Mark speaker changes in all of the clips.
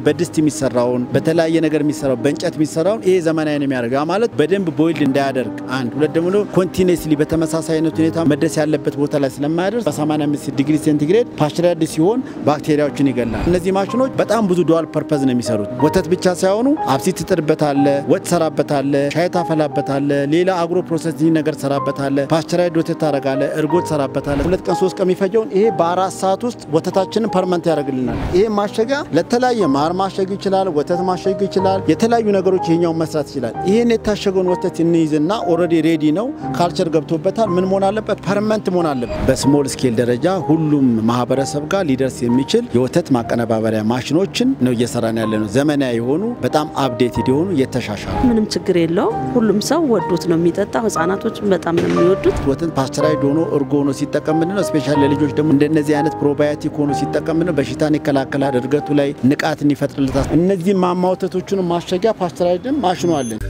Speaker 1: በድስት የሚሰራውን በተለያየ ነገር የሚሰራው በእንጨት የሚሰራውን ይሄ ዘመናዊ ነው የሚያደርገው ማለት በደንብ ቦይልድ እንዳያደርግ አንድ ሁለት ደግሞ ኮንቲኒየስሊ በተመሳሳይ አይነት ሁኔታ መድረስ ያለበት ቦታ ላይ ስለማያደርስ በ85 ዲግሪ ሴንቲግሬድ ፓስቸራይዝድ ሲሆን ባክቴሪያዎችን ይገላል እነዚህ ማሽኖች በጣም ብዙ ዱዋል ፐርፐዝ ነው የሚሰሩት ወተት ብቻ ሳይሆኑ አብሲት ትጥርበታል ወጥ ሰራበታል ሻይ ታፈላበታል ሌላ አግሮ ፕሮሰሲንግ ነገር ሰራበታል ፓስቸራይዝድ ወተት ታረጋለ እርጎ ሰራበታል 2 ቀን 3 ቀን የሚፈጀውን ይሄ በ4 ሰዓት ውስጥ ወተታችንን ፐርመንት ያደርግልናል ይሄ ማሸጊያ ለተለያየ ማር ማሸግ ይችላል ወተት ማሸግ ይችላል የተለያዩ ነገሮች ይሄኛው መስራት ይችላል ይሄን የታሸገውን ወተት እንይዝና ኦሬዲ ሬዲ ነው ካልቸር ገብቶበታል ምን መሆን አለበት ፐርመንት መሆን አለበት በስሞል ስኬል ደረጃ ሁሉም ማህበረሰብ ጋር ሊደርስ የሚችል የወተት ማቀነባበሪያ ማሽኖችን ነው እየሰራን ያለነው ዘመናዊ የሆኑ በጣም አፕዴትድ የሆኑ የተሻሻሉ
Speaker 2: ምንም ችግር የለው ሁሉም ሰው ወዶት ነው የሚጠጣው ህፃናቶች በጣም ነው የሚወዱት
Speaker 1: ወተት ፓስቸራይዝድ ሆኖ እርጎ ሆኖ ሲጠቀም ነው ስፔሻሊ ለልጆች ደግሞ እንደነዚህ አይነት ፕሮባዮቲክ ሆኖ ሲጠቀም ነው በሽታን ይከላከላል እድገቱ ላይ ንቃትን ይፈጥርልታል እነዚህ ማማውተቶቹን ማሸጊያ ፓስቸራይዝድ ማሽኑ አለን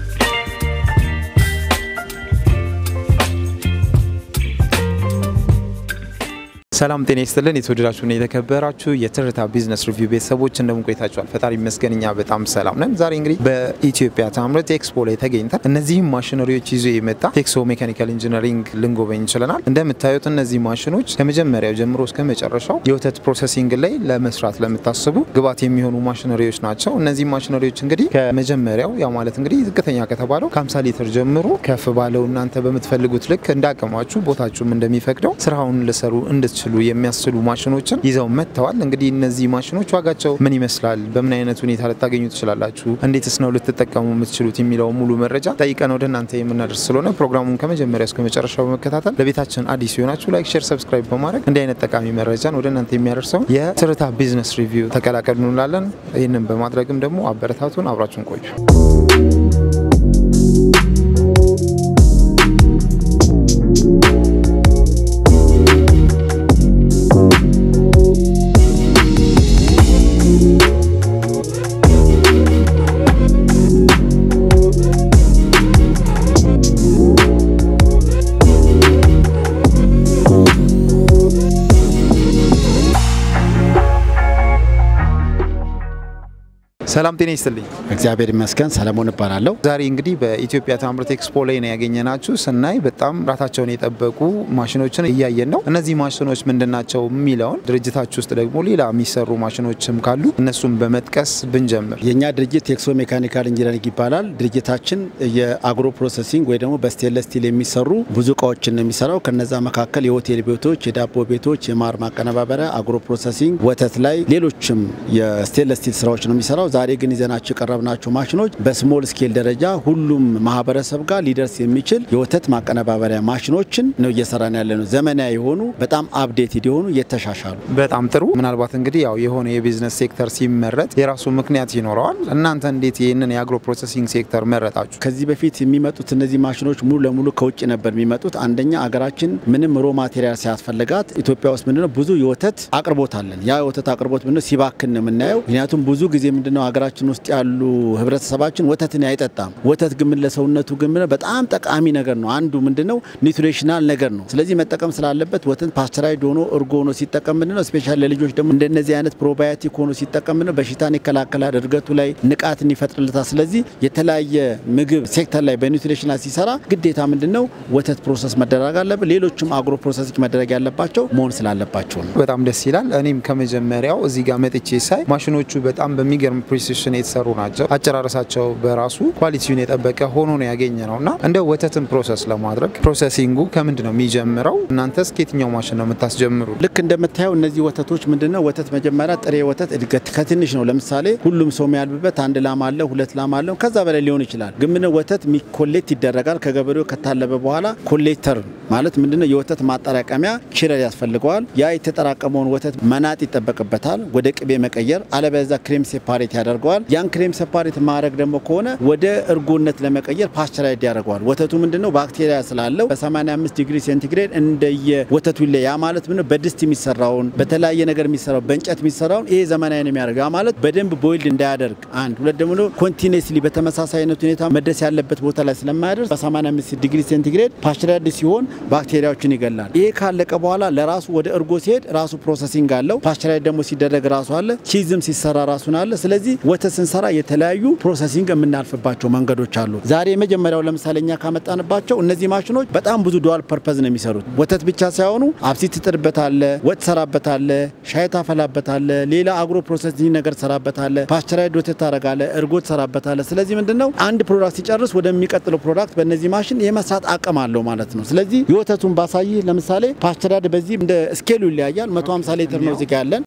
Speaker 3: ሰላም ጤና ይስጥልን የተወደዳችሁና የተከበራችሁ የትርታ ቢዝነስ ሪቪው ቤተሰቦች እንደምን ቆይታችኋል ፈጣሪ ይመስገንኛ በጣም ሰላም ነን ዛሬ እንግዲህ በኢትዮጵያ ታምርት ኤክስፖ ላይ ተገኝተን እነዚህ ማሽነሪዎች ይዞ የመጣ ቴክሶ ሜካኒካል ኢንጂነሪንግ ልንጎበኝ ይችላል እንደምታዩት እነዚህ ማሽኖች ከመጀመሪያው ጀምሮ እስከ መጨረሻው የወተት ፕሮሰሲንግ ላይ ለመስራት ለምታስቡ ግባት የሚሆኑ ማሽነሪዎች ናቸው እነዚህ ማሽነሪዎች እንግዲህ ከመጀመሪያው ያ ማለት እንግዲህ ዝቅተኛ ከተባለው ከ50 ሊትር ጀምሮ ከፍ ባለው እናንተ በመትፈልጉት ልክ እንዳቀማችሁ ቦታችሁም እንደሚፈቅደው ስራውን ለሰሩ እንድትችሉ የሚያስችሉ ማሽኖችን ይዘው መጥተዋል እንግዲህ እነዚህ ማሽኖች ዋጋቸው ምን ይመስላል በምን አይነት ሁኔታ ልታገኙ ትችላላችሁ እንዴትስ ነው ልትጠቀሙ የምትችሉት የሚለው ሙሉ መረጃ ጠይቀን ወደ እናንተ የምናደርስ ስለሆነ ፕሮግራሙን ከመጀመሪያው እስከ መጨረሻው በመከታተል ለቤታችን አዲስ ይሆናችሁ ላይክ ሼር ሰብስክራይብ በማድረግ እንዲህ አይነት ጠቃሚ መረጃን ወደ እናንተ የሚያደርሰው የትርታ ቢዝነስ ሪቪው ተቀላቀሉ እንላለን ይሄንን በማድረግም ደግሞ አበረታቱን አብራችሁን ቆዩ ሰላም ጤና ይስጥልኝ
Speaker 1: እግዚአብሔር ይመስገን ሰለሞን እባላለሁ
Speaker 3: ዛሬ እንግዲህ በኢትዮጵያ ታምርት ኤክስፖ ላይ ነው ያገኘናችሁ ስናይ በጣም ራታቸውን የጠበቁ ማሽኖችን እያየን ነው እነዚህ ማሽኖች ምንድናቸው የሚለውን ድርጅታችሁ ውስጥ ደግሞ ሌላ የሚሰሩ ማሽኖችም ካሉ እነሱን በመጥቀስ ብንጀምር
Speaker 1: የኛ ድርጅት ቴክሶ ሜካኒካል ኢንጂነሪንግ ይባላል ድርጅታችን የአግሮ ፕሮሰሲንግ ወይ ደግሞ በስቴንለስ ስቲል የሚሰሩ ብዙ እቃዎችን ነው የሚሰራው ከነዛ መካከል የሆቴል ቤቶች የዳቦ ቤቶች የማር ማቀነባበሪያ አግሮ ፕሮሰሲንግ ወተት ላይ ሌሎችም የስቴንለስ ስቲል ስራዎች ነው የሚሰራው ዛሬ ግን ይዘናችሁ ቀረብናችሁ ማሽኖች በስሞል ስኬል ደረጃ ሁሉም ማህበረሰብ ጋር ሊደርስ የሚችል የወተት ማቀነባበሪያ ማሽኖችን ነው እየሰራን ያለነው ዘመናዊ የሆኑ በጣም አፕዴትድ የሆኑ የተሻሻሉ
Speaker 3: በጣም ጥሩ ምናልባት እንግዲህ ያው የሆነ የቢዝነስ ሴክተር ሲመረጥ የራሱ ምክንያት ይኖረዋል እናንተ እንዴት ይሄንን የአግሮ ፕሮሰሲንግ ሴክተር መረጣችሁ
Speaker 1: ከዚህ በፊት የሚመጡት እነዚህ ማሽኖች ሙሉ ለሙሉ ከውጭ ነበር የሚመጡት አንደኛ አገራችን ምንም ሮ ማቴሪያል ሲያስፈልጋት ኢትዮጵያ ውስጥ ምንድነው ብዙ የወተት አቅርቦት አለን ያ የወተት አቅርቦት ምንድነው ሲባክን ነው የምናየው ምክንያቱም ብዙ ጊዜ ምንድነው አገራችን ውስጥ ያሉ ህብረተሰባችን ወተትን አይጠጣም ወተት ግን ለሰውነቱ ግን በጣም ጠቃሚ ነገር ነው አንዱ ምንድነው ኒውትሪሽናል ነገር ነው ስለዚህ መጠቀም ስላለበት ወተት ፓስቸራይዝድ ሆኖ እርጎ ሆኖ ሲጠቀም ምንድነው ስፔሻሊ ለልጆች ደግሞ እንደነዚህ አይነት ፕሮባዮቲክ ሆኖ ሲጠቀም ምንድነው በሽታን ይከላከላል እድገቱ ላይ ንቃትን ይፈጥርልታል ስለዚህ የተለያየ ምግብ ሴክተር ላይ በኒውትሪሽናል ሲሰራ ግዴታ ምንድነው ወተት ፕሮሰስ መደረግ አለበት ሌሎችም አግሮ ፕሮሰሲንግ መደረግ ያለባቸው መሆን ስላልባቸው ነው
Speaker 3: በጣም ደስ ይላል እኔም ከመጀመሪያው እዚህ ጋር መጥቼ ሳይ ማሽኖቹ በጣም በሚገርም ፕሪሲሽን የተሰሩ ናቸው አጨራረሳቸው በራሱ ኳሊቲውን የጠበቀ ሆኖ ነው ያገኘነውና እንደ ወተትን ፕሮሰስ ለማድረግ ፕሮሰሲንጉ ከምንድነው የሚጀምረው እናንተስ ከየትኛው ማሽን ነው የምታስጀምሩ
Speaker 1: ልክ እንደምታየው እነዚህ ወተቶች ምንድነው ወተት መጀመሪያ ጥሬ ወተት እድገት ከትንሽ ነው ለምሳሌ ሁሉም ሰው የሚያልብበት አንድ ላም አለ ሁለት ላም አለ ከዛ በላይ ሊሆን ይችላል ግን ምን ወተት ኮሌክት ይደረጋል ከገበሬው ከታለበ በኋላ ኮሌክተር ማለት ምንድነው የወተት ማጠራቀሚያ ኪረር ያስፈልገዋል ያ የተጠራቀመውን ወተት መናጥ ይተበቀበታል ወደ ቅቤ መቀየር አለበዛ ክሬም ሴፓሬት ያደርገዋል ያን ክሬም ሴፓሬት ማድረግ ደግሞ ከሆነ ወደ እርጎነት ለመቀየር ፓስቸራይዝድ ያደርገዋል ወተቱ ምንድነው ባክቴሪያ ስላለው በ85 ዲግሪ ሴንቲግሬድ እንደየ ወተቱ ላይ ያ ማለት ምንድነው በድስት የሚሰራውን በተለያየ ነገር የሚሰራው በእንጨት የሚሰራውን ይሄ ዘመናዊ ነው የሚያደርገው ያ ማለት በደንብ ቦይልድ እንዳያደርግ አንድ ሁለት ደግሞ ኮንቲኒየስሊ በተመሳሳይ አይነት ሁኔታ መድረስ ያለበት ቦታ ላይ ስለማያደርስ በ85 ዲግሪ ሴንቲግሬድ ፓስቸራይዝድ ሲሆን ባክቴሪያዎችን ይገላል ይሄ ካለቀ በኋላ ለራሱ ወደ እርጎ ሲሄድ ራሱ ፕሮሰሲንግ አለው ፓስቸራይዝድ ደግሞ ሲደረግ ራሱ አለ ቺዝም ሲሰራ ራሱን አለ ስለዚህ ወተት ስንሰራ የተለያዩ ፕሮሰሲንግ የምናልፍባቸው መንገዶች አሉ። ዛሬ የመጀመሪያው ለምሳሌኛ ካመጣንባቸው እነዚህ ማሽኖች በጣም ብዙ ዱዋል ፐርፐዝ ነው የሚሰሩት። ወተት ብቻ ሳይሆኑ አብሲት ትጥርበታለ፣ ወጥ ሰራበታለ፣ ሻይ ታፈላበታለ፣ ሌላ አግሮ ፕሮሰሲንግ ነገር ሰራበታለ፣ ፓስቸራይድ ወተት ታረጋለ፣ እርጎ ሰራበታለ። ስለዚህ ምንድነው አንድ ፕሮዳክት ሲጨርስ ወደሚቀጥለው ፕሮዳክት በእነዚህ ማሽን የመስራት አቅም አለው ማለት ነው። ስለዚህ የወተቱን ባሳይ ለምሳሌ ፓስቸራይድ በዚህ እንደ ስኬሉ ይለያያል። 150 ሊትር ነው እዚህ ጋር ያለን።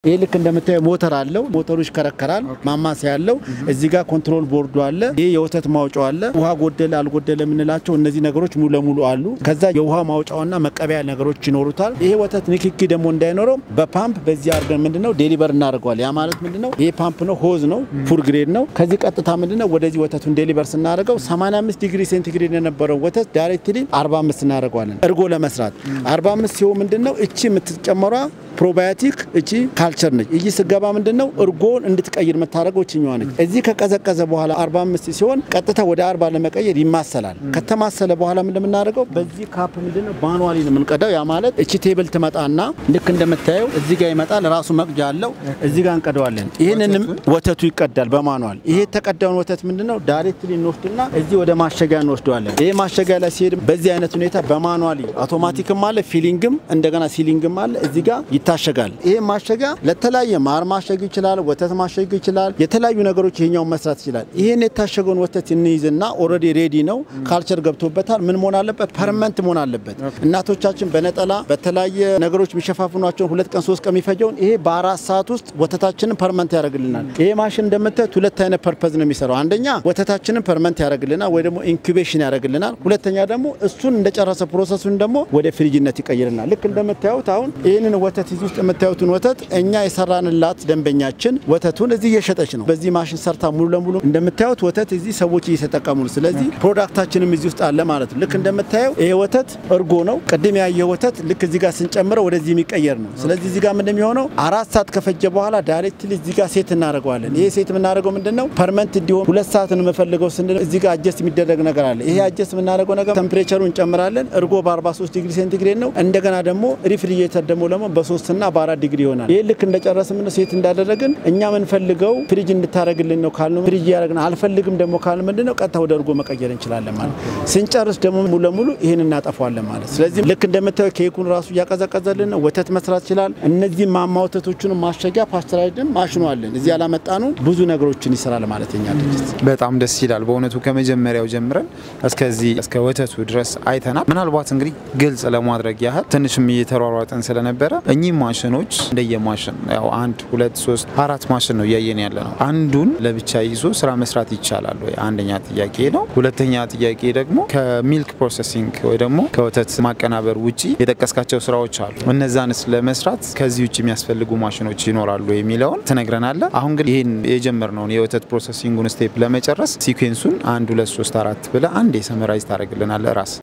Speaker 1: ይሄ ልክ እንደምታየው ሞተር አለው። ሞተሩ ይሽከረከራል። ማማሲያ ያለው እዚህ ጋር ኮንትሮል ቦርዱ አለ። ይሄ የወተት ማውጫው አለ። ውሃ ጎደለ አልጎደለ የምንላቸው እነዚህ ነገሮች ሙሉ ለሙሉ አሉ። ከዛ የውሃ ማውጫውና መቀበያ ነገሮች ይኖሩታል። ይሄ ወተት ንክኪ ደግሞ እንዳይኖረው በፓምፕ በዚህ አርገን ምንድነው ዴሊቨር እናደርገዋል። ያ ማለት ምንድነው ይሄ ፓምፕ ነው፣ ሆዝ ነው፣ ፉል ግሬድ ነው። ከዚህ ቀጥታ ምንድነው ወደዚህ ወተቱን ዴሊቨር ስናደርገው 85 ዲግሪ ሴንቲግሬድ የነበረው ወተት ዳይሬክትሊ 45 እናደርገዋለን። እርጎ ለመስራት 45 ሲሆን ምንድነው እቺ የምትጨመሯ ፕሮባዮቲክ እቺ ካልቸር ነች። እዚህ ስገባ ምንድነው እርጎን እንድትቀይር መታረገው እቺኛው ነች። እዚህ ከቀዘቀዘ በኋላ 45 ሲሆን ቀጥታ ወደ 40 ለመቀየር ይማሰላል። ከተማሰለ በኋላ ምን እንደምናደርገው በዚህ ካፕ ምንድነው ማኑዋሊ ነው የምንቀዳው። ያ ማለት እቺ ቴብል ትመጣና ልክ እንደምታየው እዚህ ጋር ይመጣል። ራሱ መቅጃ አለው። እዚህ ጋር እንቀዳዋለን። ይሄንንም ወተቱ ይቀዳል በማኑዋል። ይሄ ተቀዳውን ወተት ምንድነው ዳይሬክትሊ እንወስድና እዚህ ወደ ማሸጊያ እንወስደዋለን። ይሄ ማሸጊያ ላይ ሲሄድ በዚህ አይነት ሁኔታ በማኑዋሊ አውቶማቲክም አለ፣ ፊሊንግም እንደገና ሲሊንግም አለ። እዚህ ጋር ይታሸጋል። ይሄ ማሸጊያ ለተለያየ ማር ማሸግ ይችላል፣ ወተት ማሸግ ይችላል፣ የተለያዩ ነገሮች ይሄኛው መስራት ይችላል። ይሄን የታሸገውን ወተት እንይዝና ኦሬዲ ሬዲ ነው፣ ካልቸር ገብቶበታል። ምን መሆን አለበት? ፐርመንት መሆን አለበት። እናቶቻችን በነጠላ በተለያየ ነገሮች የሚሸፋፍኗቸው 2 ቀን 3 ቀን የሚፈጀውን ይሄ በ4 ሰዓት ውስጥ ወተታችንን ፐርመንት ያደርግልናል። ይሄ ማሽን እንደምታዩት ሁለት አይነት ፐርፐዝ ነው የሚሰራው። አንደኛ ወተታችንን ፐርመንት ያደርግልናል ወይ ደግሞ ኢንኩቤሽን ያደርግልናል። ሁለተኛ ደግሞ እሱን እንደጨረሰ ፕሮሰሱን ደግሞ ወደ ፍሪጅነት ይቀይርልናል። ልክ እንደምታዩት አሁን ይሄንን ወተት እዚህ ውስጥ የምታዩትን ወተት እኛ የሰራንላት ደንበኛችን ወተቱን እዚህ እየሸጠች ነው። በዚህ ማሽን ሰርታ ሙሉ ለሙሉ እንደምታዩት ወተት እዚህ ሰዎች እየተጠቀሙ ነው። ስለዚህ ፕሮዳክታችንም እዚህ ውስጥ አለ ማለት ነው። ልክ እንደምታየው ይሄ ወተት እርጎ ነው። ቅድም ያየ ወተት ልክ እዚህ ጋር ስንጨምረው ወደዚህ የሚቀየር ነው። ስለዚህ እዚህ ጋር ምንድነው የሚሆነው 4 ሰዓት ከፈጀ በኋላ ዳይሬክትሊ እዚህ ጋር ሴት እናደርገዋለን። ይሄ ሴት የምናደርገው ምንድነው ፐርመንት እንዲሆን 2 ሰዓት እንፈልገው ስንል እዚህ ጋር አጀስት የሚደረግ ነገር አለ። ይሄ አጀስት የምናደርገው ነገር ቴምፕሬቸሩን እንጨምራለን። እርጎ በ43 ዲግሪ ሴንቲግሬድ ነው። እንደገና ደግሞ ሪፍሪጀሬተር ደግሞ በ3 እና በ4 ዲግሪ ይሆናል። ይሄ ልክ እንደጨረስን ምን ሴት እንዳደረግን እኛ ምን ፈልገው ፍሪጅ እንድታረግልን ነው ካልነው ፍሪጅ ያረግና አልፈልግም ደግሞ ካል ምንድነው ቀጥታ ወደ እርጎ መቀየር እንችላለን ማለት። ስንጨርስ ደግሞ ሙሉ ለሙሉ ይሄን እናጠፋዋለን ማለት። ስለዚህ ልክ እንደምታየው ኬኩን ራሱ ያቀዘቀዘልን ነው። ወተት መስራት ይችላል። እነዚህ ማማ ወተቶቹን ማሸጊያ ፓስቸራይዝም ማሽኑ አለን። እዚህ ያላመጣኑ ብዙ ነገሮችን ይሰራል ማለት እኛ ድርጅት።
Speaker 3: በጣም ደስ ይላል በእውነቱ ከመጀመሪያው ጀምረን እስከዚህ እስከ ወተቱ ድረስ አይተናል። ምናልባት እንግዲህ ግልጽ ለማድረግ ያህል ትንሽም እየተሯሯጠን ስለነበረ እኚህ ማሽኖች እንደየማሽን ያው 1 2 3 4 ማሽን ነው ያየን ያለ ነው። አንዱን ለብቻ ይዞ ስራ መስራት ይቻላል ወይ? አንደኛ ጥያቄ ነው። ሁለተኛ ጥያቄ ደግሞ ከሚልክ ፕሮሰሲንግ ወይ ደግሞ ከወተት ማቀናበር ውጪ የጠቀስካቸው ስራዎች አሉ። እነዛንስ ለመስራት ከዚህ ውጪ የሚያስፈልጉ ማሽኖች ይኖራሉ የሚለውን ተነግረናል። አሁን ግን ይሄን የጀመርነውን የወተት ፕሮሰሲንጉን ስቴፕ ለመጨረስ ሲኩዌንሱን 1 2 3 4 ብለ አንዴ ሰመራይዝ ታደርግልናል ራስ።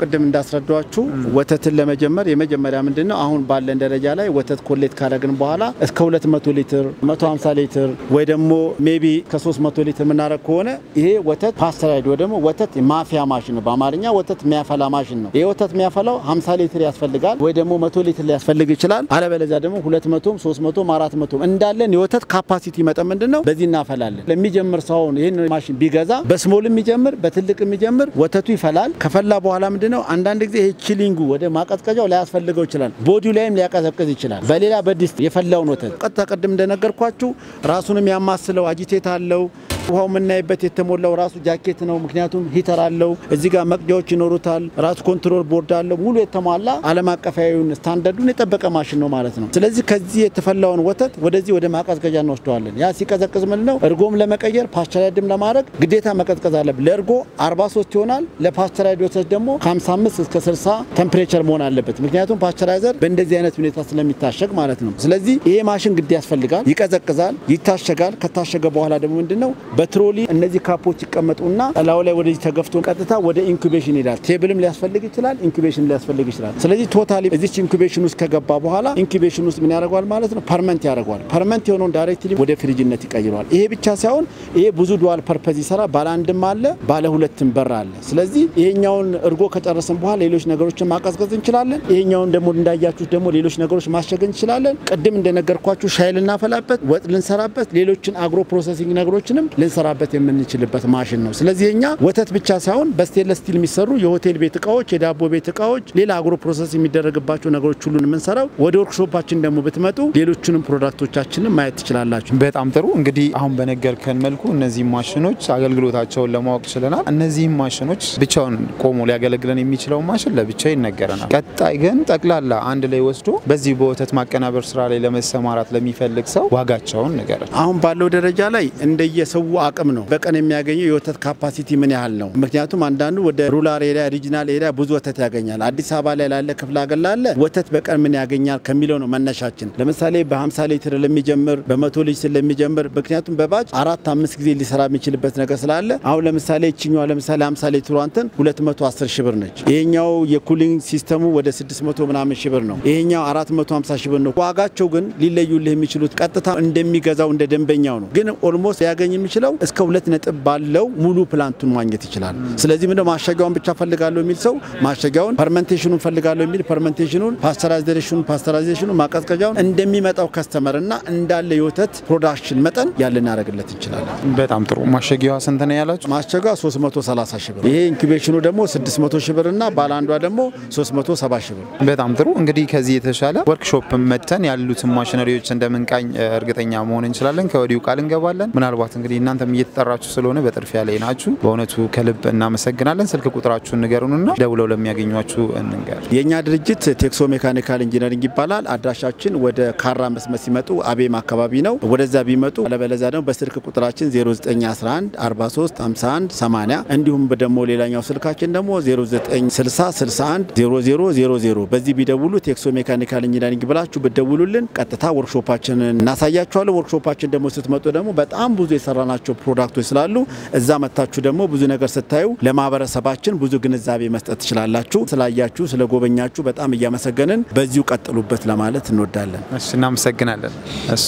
Speaker 1: ቅድም እንዳስረዳችሁ ወተትን ለመጀመር የመጀመሪያ ምንድነው አሁን ባለን ደረጃ ላይ ወተት ኮሌክት ካደረግን በኋላ እስከ 200 ሊትር 150 ሊትር ወይ ደግሞ ሜቢ ከ300 ሊትር ምናረግ ከሆነ ይሄ ወተት ፓስቸራይድ ወይ ደግሞ ወተት ማፊያ ማሽን ነው። በአማርኛ ወተት የሚያፈላ ማሽን ነው። ይሄ ወተት የሚያፈላው 50 ሊትር ያስፈልጋል ወይ ደግሞ 100 ሊትር ሊያስፈልግ ይችላል። አለበለዚያ ደግሞ 200 300 400 እንዳለን የወተት ካፓሲቲ መጠን ምንድነው በዚህ እናፈላለን። ለሚጀምር ሰው ይሄን ማሽን ቢገዛ በስሞል የሚጀምር በትልቅ የሚጀምር ወተቱ ይፈላል። ከፈላ በኋላ ምንድነው አንዳንድ ጊዜ ይሄ ቺሊንጉ ወደ ማቀዝቀዣው ላይ ያስፈልገው ይችላል። ቦዲው ላይም ሊያቀዘቅዝ ይችላል። በሌላ በዲስት የፈላውን ወተት ቀጥታ ቀድም እንደነገርኳችሁ ራሱንም ያማስለው አጂቴት አለው። ውሃው ምናይበት የተሞላው ራሱ ጃኬት ነው። ምክንያቱም ሂተር አለው። እዚህ ጋር መቅጃዎች ይኖሩታል። ራሱ ኮንትሮል ቦርድ አለው። ሙሉ የተሟላ ዓለም አቀፋዊውን ስታንዳርዱን የጠበቀ ማሽን ነው ማለት ነው። ስለዚህ ከዚህ የተፈላውን ወተት ወደዚህ ወደ ማቀዝቀዣ እንወስደዋለን። ያ ሲቀዘቅዝ ምን ነው እርጎም ለመቀየር ፓስቸራይድም ለማድረግ ግዴታ መቀዝቀዝ አለበት። ለእርጎ 43 ይሆናል። ለፓስቸራይድ ወተት ደግሞ 55 እስከ 60 ቴምፕሬቸር መሆን አለበት። ምክንያቱም ፓስቸራይዘር በእንደዚህ አይነት ሁኔታ ስለሚታሸግ ማለት ነው። ስለዚህ ይሄ ማሽን ግድ ያስፈልጋል። ይቀዘቅዛል፣ ይታሸጋል። ከታሸገ በኋላ ደግሞ ምንድነው በትሮሊ እነዚህ ካፖች ይቀመጡና ላው ላይ ወደዚህ ተገፍቶ ቀጥታ ወደ ኢንኩቤሽን ይላል ቴብልም ሊያስፈልግ ይችላል ኢንኩቤሽን ሊያስፈልግ ይችላል ስለዚህ ቶታሊ እዚህ ኢንኩቤሽን ውስጥ ከገባ በኋላ ኢንኩቤሽን ውስጥ ምን ያደርጋል ማለት ነው ፐርመንት ያደርጋል ፐርመንት የሆነውን ዳይሬክትሊ ወደ ፍሪጅነት ይቀይራል ይሄ ብቻ ሳይሆን ይሄ ብዙ ዱዋል ፐርፐዝ ይሰራ ባለ አንድም አለ ባለ ሁለትም በር አለ ስለዚህ ይሄኛውን እርጎ ከጨረሰን በኋላ ሌሎች ነገሮችን ማቀዝቀዝ እንችላለን ይሄኛውን ደግሞ እንዳያችሁ ደግሞ ሌሎች ነገሮች ማሸግ እንችላለን ቀድም እንደነገርኳችሁ ሻይ ልናፈላበት ወጥ ልንሰራበት ሌሎችን አግሮ ፕሮሰሲንግ ነገሮችንም ልንሰራበት የምንችልበት ማሽን ነው ስለዚህ እኛ ወተት ብቻ ሳይሆን በስቴንለስ ስቲል የሚሰሩ የሆቴል ቤት እቃዎች የዳቦ ቤት እቃዎች ሌላ አግሮ ፕሮሰስ የሚደረግባቸው ነገሮች ሁሉ የምንሰራው ወደ ወርክሾፓችን ደግሞ ብትመጡ ሌሎችንም ፕሮዳክቶቻችንን ማየት ትችላላችሁ
Speaker 3: በጣም ጥሩ እንግዲህ አሁን በነገርከን መልኩ እነዚህ ማሽኖች አገልግሎታቸውን ለማወቅ ችለናል እነዚህ ማሽኖች ብቻውን ቆሞ ሊያገለግለን የሚችለው ማሽን ለብቻው ይነገረናል ቀጣይ ግን ጠቅላላ አንድ ላይ ወስዶ በዚህ በወተት ማቀናበር ስራ ላይ ለመሰማራት ለሚፈልግ ሰው ዋጋቸውን ንገረን
Speaker 1: አሁን ባለው ደረጃ ላይ እንደየሰው አቅም ነው በቀን የሚያገኘው የወተት ካፓሲቲ ምን ያህል ነው ምክንያቱም አንዳንዱ ወደ ሩራል ኤሪያ ሪጂናል ኤሪያ ብዙ ወተት ያገኛል አዲስ አበባ ላይ ያለ ክፍለ ሀገር ላይ ወተት በቀን ምን ያገኛል ከሚለው ነው መነሻችን ለምሳሌ በ50 ሊትር ለሚጀምር በ100 ሊትር ለሚጀምር ምክንያቱም በባጅ 4-5 ጊዜ ሊሰራ የሚችልበት ነገር ስላለ አሁን ለምሳሌ እቺኛው ለምሳሌ 50 ሊትር አንተን 210 ሺህ ብር ነች ይሄኛው የኩሊንግ ሲስተሙ ወደ 600 ምናምን ሺህ ብር ነው ይሄኛው 450 ሺህ ብር ነው ዋጋቸው ግን ሊለዩልህ የሚችሉት ቀጥታ እንደሚገዛው እንደ ደንበኛው ነው ግን ኦልሞስት ያገኝ የሚችለው እስከ 2 ነጥብ ባለው ሙሉ ፕላንቱን ማግኘት ይችላል ስለዚህ ምንድነው ማሸጊያውን ብቻ ፈልጋለሁ የሚል ሰው ማሸጊያውን ፈርመንቴሽኑን ፈልጋለሁ የሚል ፈርመንቴሽኑን ፓስቸራይዜሽኑን ማቀዝቀዣውን እንደሚመጣው ከስተመርና እንዳለ የወተት ፕሮዳክሽን መጠን ያለን ያደርግለት ይችላል
Speaker 3: በጣም ጥሩ ማሸጊያዋ ስንት ነው ያላችሁ
Speaker 1: ማሸጊያዋ 330 ሺህ ብር ይሄ ኢንኩቤሽኑ ደግሞ 600 ሺህ ብርና ባላንዷ ደግሞ 370 ሺህ ብር
Speaker 3: በጣም ጥሩ እንግዲህ ከዚህ የተሻለ ወርክሾፕ መተን ያሉትን ማሽነሪዎች እንደምንቃኝ እርግጠኛ መሆን እንችላለን ከወዲሁ ቃል እንገባለን ምናልባት እንግዲህ እናንተም እየተጠራችሁ ስለሆነ በጥርፊያ ላይ ናችሁ በእውነቱ ከልብ እናመሰግናለን ስልክ ቁጥራችሁን ንገሩንና ደውለው ለሚያገኟችሁ እንንገር
Speaker 1: የኛ ድርጅት ቴክሶ ሜካኒካል ኢንጂነሪንግ ይባላል አድራሻችን ወደ ካራ መስመር ሲመጡ አቤም አካባቢ ነው ወደዛ ቢመጡ አለበለዛ ደግሞ በስልክ ቁጥራችን 0911 43 51 80 እንዲሁም ደግሞ ሌላኛው ስልካችን ደግሞ 0960 61 0000 በዚህ ቢደውሉ ቴክሶ ሜካኒካል ኢንጂነሪንግ ብላችሁ በደውሉልን ቀጥታ ወርክሾፓችንን እናሳያችኋለን ወርክሾፓችን ደግሞ ስትመጡ ደግሞ በጣም ብዙ የሰራናቸው ፕሮዳክቶች ስላሉ እዛ መታችሁ ደግሞ ብዙ ነገር ስታዩ ለማህበረሰባችን ብዙ ግንዛቤ መስጠት ትችላላችሁ ስላያችሁ ስለጎበኛችሁ በጣም እያመሰገንን በዚሁ ቀጥሉበት ለማለት እንወዳለን
Speaker 3: እሺ እናመሰግናለን እሺ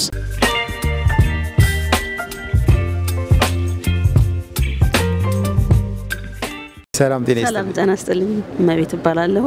Speaker 3: ሰላም
Speaker 2: ጤና ይስጥልኝ ማቤት ይባላልው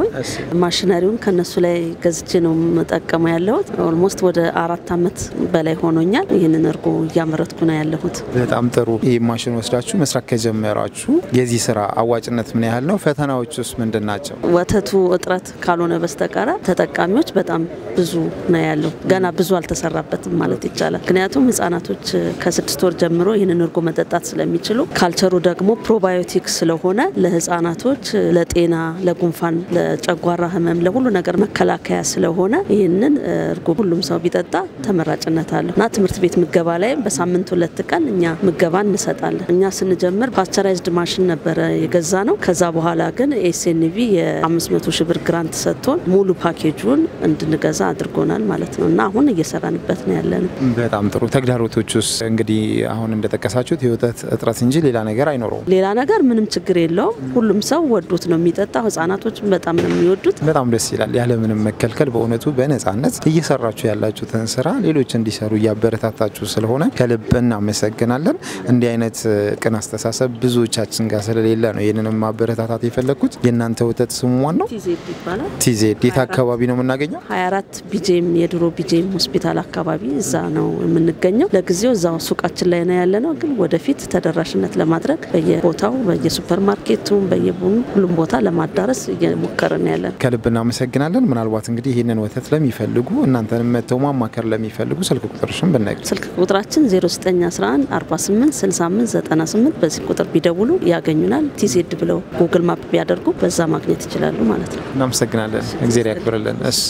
Speaker 2: ማሽነሪውን ከነሱ ላይ ገዝቼ ነው መጠቀመው ያለሁት ኦልሞስት ወደ 4 አመት በላይ ሆኖኛል ይሄንን እርጎ ያመረትኩ ነው ያለሁት
Speaker 3: በጣም ጥሩ ይሄ ማሽን ወስዳችሁ መስራት ከጀመራችሁ የዚህ ስራ አዋጭነት ምን ያህል ነው ፈተናዎችስ ምንድናቸው
Speaker 2: ወተቱ እጥረት ካልሆነ በስተቀር ተጠቃሚዎች በጣም ብዙ ነው ያለው ገና ብዙ አልተሰራበትም ማለት ይቻላል ምክንያቱም ህፃናቶች ከ6 ወር ጀምሮ ይሄንን እርጎ መጠጣት ስለሚችሉ ካልቸሩ ደግሞ ፕሮባዮቲክ ስለሆነ ህፃናቶች ለጤና ለጉንፋን ለጨጓራ ህመም ለሁሉ ነገር መከላከያ ስለሆነ ይሄንን እርጎ ሁሉም ሰው ቢጠጣ ተመራጭነት አለውና ትምህርት ቤት ምገባ ላይ በሳምንት 2 ቀን እኛ ምገባ እንሰጣለን እኛ ስንጀምር ፓስቸራይዝድ ማሽን ነበር የገዛነው ከዛ በኋላ ግን ኤስኤንቪ የ500 ሺህ ብር ግራንት ሰጥቶን ሙሉ ፓኬጁን እንድንገዛ አድርጎናል ማለት ነውና አሁን እየሰራንበት ነው ያለነው
Speaker 3: በጣም ጥሩ ተግዳሮቶችስ እንግዲህ አሁን እንደተጠቀሳችሁት የወተት እጥረት እንጂ ሌላ ነገር አይኖርም
Speaker 2: ሌላ ነገር ምንም ችግር የለውም ሁሉም ሰው ወዶት ነው የሚጠጣው ህፃናቶች በጣም ነው የሚወዱት
Speaker 3: በጣም ደስ ይላል ያለ ምንም መከልከል በእውነቱ በነጻነት እየሰራችሁ ያላችሁትን ስራ ሌሎች እንዲሰሩ ያበረታታችሁ ስለሆነ ከልብ እናመሰግናለን እንዲህ አይነት ቅን አስተሳሰብ ብዙዎቻችን ጋር ስለሌለ ነው ይሄንንም ማበረታታት የፈለኩት የናንተ ወተት ስሙ ማን ነው
Speaker 2: ቲዜድ ይባላል
Speaker 3: ቲዜድ የት አካባቢ ነው የምናገኘው
Speaker 2: 24 ቢጄም የድሮ ቢጄም ሆስፒታል አካባቢ እዛ ነው የምንገኘው ለጊዜው እዛው ሱቃችን ላይ ነው ያለነው ግን ወደፊት ተደራሽነት ለማድረግ በየቦታው በየሱፐርማርኬቱ በየቡን ሁሉም ቦታ ለማዳረስ እየሞከረን ያለን
Speaker 3: ከልብ እናመሰግናለን ምናልባት እንግዲህ ይሄንን ወተት ለሚፈልጉ እናንተንም መተው ማማከር ለሚፈልጉ ስልክ ቁጥርሽን ብንነግር
Speaker 2: ስልክ ቁጥራችን 0911 48 65 98 በዚህ ቁጥር ቢደውሉ ያገኙናል ቲዜድ ብለው ጉግል ማፕ ቢያደርጉ በዛ ማግኘት ይችላሉ ማለት ነው
Speaker 3: እናመሰግናለን እግዚአብሔር ያክብርልን እሺ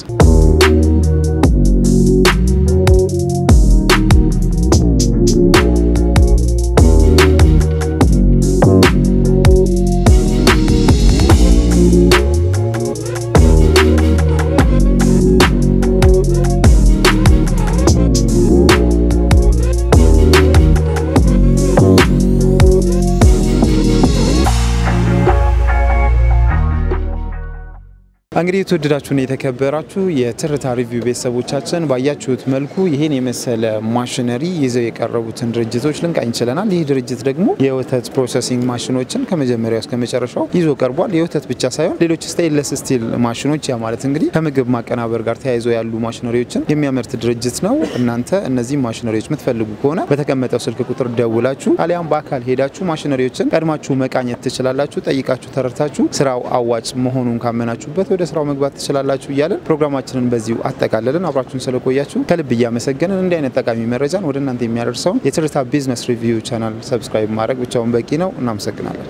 Speaker 3: እንግዲህ የተወደዳችሁና የተከበራችሁ የትርታ ሪቪው ቤተሰቦቻችን ባያችሁት መልኩ ይሄን የመሰለ ማሽነሪ ይዘው የቀረቡትን ድርጅቶች ልንቃኝ ይችላል። ይህ ድርጅት ደግሞ የወተት ፕሮሰሲንግ ማሽኖችን ከመጀመሪያው እስከ መጨረሻው ይዞ ቀርቧል። የወተት ብቻ ሳይሆን ሌሎች ስቴንለስ ስቲል ማሽኖች ያ ማለት እንግዲህ ከምግብ ማቀናበር ጋር ተያይዞ ያሉ ማሽነሪዎችን የሚያመርት ድርጅት ነው። እናንተ እነዚህ ማሽነሪዎች የምትፈልጉ ከሆነ በተቀመጠው ስልክ ቁጥር ደውላችሁ አሊያም በአካል ሄዳችሁ ማሽነሪዎችን ቀድማችሁ መቃኘት ትችላላችሁ። ጠይቃችሁ ተረድታችሁ ስራው አዋጭ መሆኑን ካመናችሁበት ወደ ስራው መግባት ትችላላችሁ እያለን ፕሮግራማችንን በዚሁ አጠቃለልን። አብራችሁን ስለቆያችሁ ከልብ እያመሰገንን እንዲህ አይነት ጠቃሚ መረጃን ወደ እናንተ የሚያደርሰውን የትርታ ቢዝነስ ሪቪው ቻናል ሰብስክራይብ ማድረግ ብቻውን በቂ ነው። እናመሰግናለን።